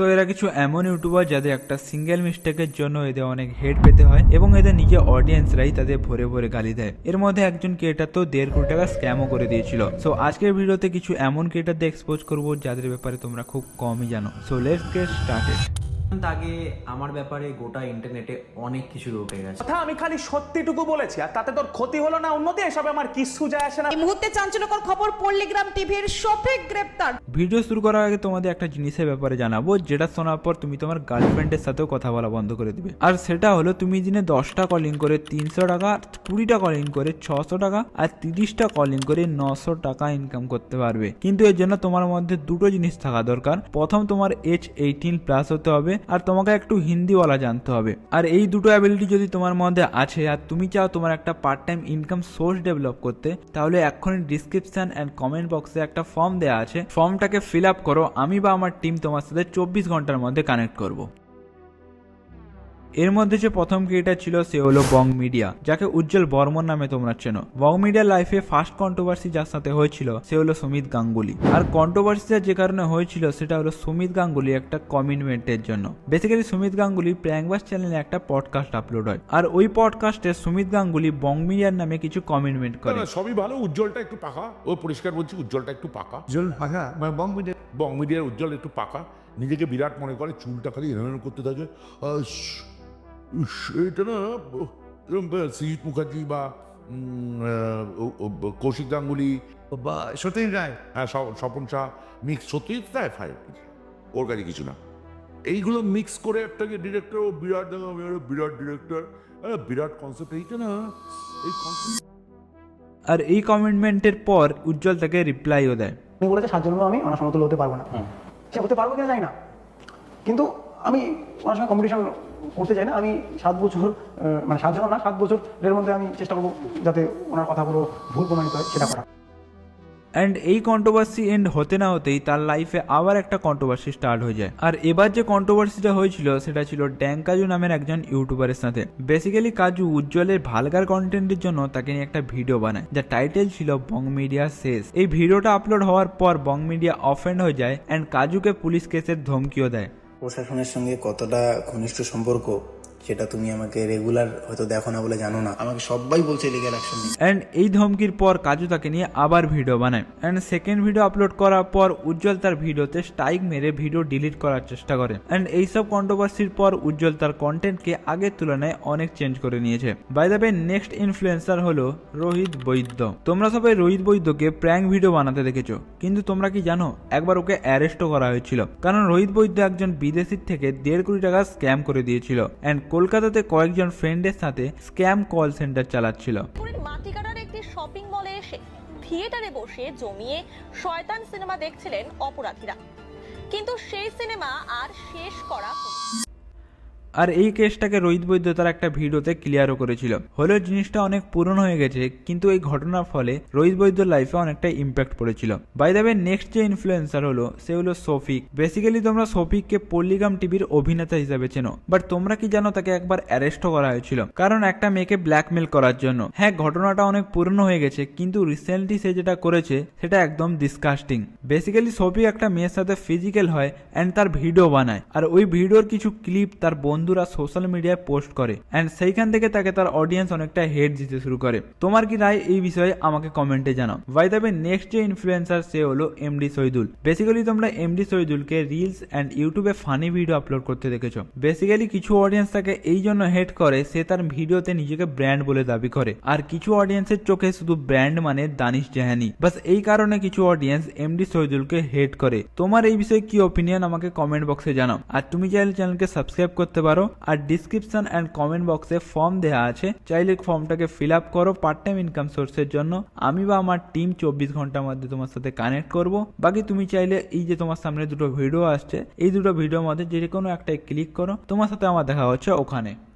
So এরা কিছু এমন ইউটিউবার যাদের একটা সিঙ্গেল মিস্টেকের জন্য এদের অনেক হেড পেতে হয় এবং এদের নিজের অডিয়েন্সরাই তাদের ভরে ভরে গালি দেয়। এর মধ্যে একজন ক্রিয়েটার তো 1.5 কোটি টাকা স্ক্যামও করে দিয়েছিল। সো আজকের ভিডিওতে কিছু এমন ক্রিয়েটারদের এক্সপোজ করবো যাদের ব্যাপারে তোমরা খুব কমই জানো। So let's get started. আগে আমার ব্যাপারে গোটা ইন্টারনেটে অনেক কিছু উঠে গেছে। কথা আমি খালি সত্যিটুকু বলেছি, আর তাতে তোর ক্ষতি হলো না উন্নতি, এসব আমার কিচ্ছু যায় আসে না। এই মুহূর্তে চাঞ্চল্যকর খবর, পল্লীগ্রাম টিভির শফিক গ্রেপ্তার। ভিডিও শুরু করার আগে তোমাদের একটা জিনিসের ব্যাপারে জানাবো, যেটা শোনার পর তুমি তোমার গার্লফ্রেন্ডের সাথেও কথা বলা বন্ধ করে দিবে। আর সেটা হলো তুমি দিনে 10টা কলিং করে 300 টাকা, 20টা কলিং করে 600 টাকা আর 30টা কলিং করে 900 টাকা ইনকাম করতে পারবে। কিন্তু এর জন্য তোমার মধ্যে দুটো জিনিস থাকা দরকার। প্রথম, তোমার এজ 18+ হতে হবে, আর তোমাকে একটু হিন্দিওয়ালা জানতে হবে। আর এই দুটো অ্যাবিলিটি যদি তোমার মধ্যে আছে আর তুমি চাও তোমার একটা part time income source develop করতে, তাহলে এক্ষুনি ডিসক্রিপশন এন্ড কমেন্ট বক্সে একটা ফর্ম দেওয়া আছে, ফর্মটাকে ফিল আপ করো। আমি বা আমার টিম তোমার সাথে 24 ঘন্টার মধ্যে কানেক্ট করবো। এর মধ্যে যে প্রথম ক্রিয়েটার ছিল সে হলো বং মিডিয়া, যাকে উজ্জ্বল বর্মন নামে তোমরা চেনো। বং মিডিয়ার লাইফে ফার্স্ট কন্ট্রোভার্সি যার সাথে হয়েছিল সে হলো সুমিত গাঙ্গুলি। আর কন্ট্রোভার্সিটা যে কারণে হয়েছিল সেটা হলো সুমিত গাঙ্গুলি একটা কমিটমেন্টের জন্য। বেসিক্যালি সুমিত গাঙ্গুলি প্র্যাঙ্কবাস চ্যানেলে একটা পডকাস্ট আপলোড হয়, আর ওই পডকাস্টে সুমিত গাঙ্গুলি বং মিডিয়ার নামে কিছু কমিটমেন্ট করে। সবই ভালো, উজ্জ্বলটা একটু পাকা, ও পরিষ্কার বলছি, উজ্জ্বলটা একটু পাকা। উজ্জ্বল পাকা মানে বং মিডিয়ার উজ্জ্বল একটু পাকা, নিজেকে বিরাট মনে করে, চুলটা খালি এরকম করতে থাকে। এটা না সৃজিত মুখার্জি বা কৌশিক গাঙ্গুলি বা সতীন রায়, হ্যাঁ স্বপন শাহ মিক্স, সত্যজিৎ রায় ফাইভ, ওর কাছে কিছু না। এইগুলো মিক্স করে একটা ডিরেক্টর, ও বিরাট বিরাট ডিরেক্টর, বিরাট কনসেপ্ট। এইটা না এই কনসেপ্ট। আর এই কমিটমেন্টের পর উজ্জ্বল তাকে রিপ্লাইও দেয়। উনি বলেছে 7 জন্ম আমি ওনার সমতুল্য হতে পারবো না। সে হতে পারবো কিনা জানি না, কিন্তু আমি ওনার সঙ্গে কম্পিটিশন করতে চাই না। আমি 7 বছর মানে 7 জন না 7 বছরের মধ্যে আমি চেষ্টা করবো যাতে ওনার কথাগুলো ভুল প্রমাণিত হয় সেটা করা। অ্যান্ড এই কন্ট্রোভার্সি এন্ড হতে না হতেই তার লাইফে আবার একটা কন্ট্রোভার্সি স্টার্ট হয়ে যায়। আর এবার যে কন্ট্রোভার্সিটা হয়েছিল সেটা ছিল ড্যাং কাজু নামের একজন ইউটিউবারের সাথে। বেসিক্যালি কাজু উজ্জ্বলের ভালগার কন্টেন্টের জন্য তাকে নিয়ে একটা ভিডিও বানায়, যার টাইটেল ছিল বং মিডিয়া শেষ। এই ভিডিওটা আপলোড হওয়ার পর বং মিডিয়া অফেন্ড হয়ে যায় অ্যান্ড কাজুকে পুলিশ কেসের ধমকিও দেয়। প্রশাসনের সঙ্গে কতটা ঘনিষ্ঠ সম্পর্ক সেটা তুমি আমাকে রেগুলার হয়তো দেখো না বলে জানো না, আমাকে সবাই বলছে লিগ্যাল অ্যাকশন নিতে। অ্যান্ড এই ধমকির পর কাজু তাকে নিয়ে আবার ভিডিও বানায়। অ্যান্ড সেকেন্ড ভিডিও আপলোড করার পর উজ্জ্বল তার ভিডিওতে স্ট্রাইক মেরে ভিডিও ডিলিট করার চেষ্টা করে। অ্যান্ড এইসব কন্ট্রোভার্সির পর উজ্জ্বল তার কন্টেন্টকে আগের তুলনায় অনেক চেঞ্জ করে নিয়েছে। By the way, next influencer হলো রোহিত বৈদ্য। তোমরা সবাই রোহিত বৈদ্যকে প্র্যাঙ্ক ভিডিও বানাতে দেখেছো, কিন্তু তোমরা কি জানো একবার ওকে অ্যারেস্টও করা হয়েছিল, কারণ রোহিত বৈদ্য একজন বিদেশির থেকে 1.5 কোটি টাকা স্ক্যাম করে দিয়েছিল। অ্যান্ড কলকাতাতে কয়েকজন ফ্রেন্ডের সাথে স্ক্যাম কল সেন্টার চালাচ্ছিল। মাটিকাটার একটি শপিং মলে এসে থিয়েটারে বসে জমিয়ে শয়তান সিনেমা দেখছিলেন অপরাধীরা, কিন্তু সেই সিনেমা আর শেষ করা আর এই কেসটাকে রোহিত বৈদ্য তার একটা ভিডিওতে ক্লিয়ারও করেছিল। হলেও জিনিসটা অনেক পুরনো হয়ে গেছে, কিন্তু এই ঘটনার ফলে রোহিত বৈদ্যর লাইফে অনেকটা ইম্প্যাক্ট পড়েছিল। বাই দ্য ওয়ে, নেক্সট যে ইনফ্লুয়েন্সার হলো সে হলো শফিক। বেসিক্যালি তোমরা শফিককে পল্লীগ্রাম টিভির অভিনেতা হিসেবে চেনো, বাট তোমরা কি জানো তাকে একবার অ্যারেস্টও করা হয়েছিল, কারণ একটা মেয়েকে ব্ল্যাকমেল করার জন্য। হ্যাঁ, ঘটনাটা অনেক পুরনো হয়ে গেছে, কিন্তু রিসেন্টলি সে যেটা করেছে সেটা একদম ডিসকাস্টিং। বেসিক্যালি শফিক একটা মেয়ের সাথে ফিজিক্যাল হয় অ্যান্ড তার ভিডিও বানায়, আর ওই ভিডিওর কিছু ক্লিপ তার বন্ধুরা সোশ্যাল মিডিয়ায় পোস্ট করে অ্যান্ড সেইখান থেকে তাকে তার অডিয়েন্স অনেকটা হেট দিতে শুরু করে। তোমার কি রায় এই বিষয়ে আমাকে কমেন্টে জানাও। বাই দ্য ওয়ে, নেক্সট যে ইনফ্লুয়েন্সার সে হলো এমডি শহীদুল। বেসিক্যালি তোমরা এমডি শহীদুলকে রিলস অ্যান্ড ইউটিউবে ফানি ভিডিও আপলোড করতে দেখেছো। বেসিক্যালি কিছু অডিয়েন্স তাকে এই জন্য হেট করে সে তার ভিডিওতে নিজেকে ব্র্যান্ড বলে দাবি করে, আর কিছু অডিয়েন্সের চোখে শুধু ব্র্যান্ড মানে দানিশ জাহানি। বাস এই কারণে কিছু অডিয়েন্স এমডি শহীদুলকে হেট করে। তোমার এই বিষয়ে কি ওপিনিয়ন আমাকে কমেন্ট বক্সে জানাও। আর তুমি চাইলে চ্যানেলকে সাবস্ক্রাইব করতে পারো, আর ডিসক্রিপশন এন্ড কমেন্ট বক্সে ফর্ম দেওয়া আছে, চাইলে ফর্মটাকে ফিল আপ করো পার্ট টাইম ইনকাম সোর্সের জন্য। আমি বা আমার টিম 24 ঘন্টার মধ্যে তোমার সাথে কানেক্ট করব। বাকি তুমি চাইলে এই যে তোমার সামনে দুটো ভিডিও আসছে, এই দুটো ভিডিওর মধ্যে যে কোনো একটাই ক্লিক করো, তোমার সাথে আমার দেখা হচ্ছে ওখানে।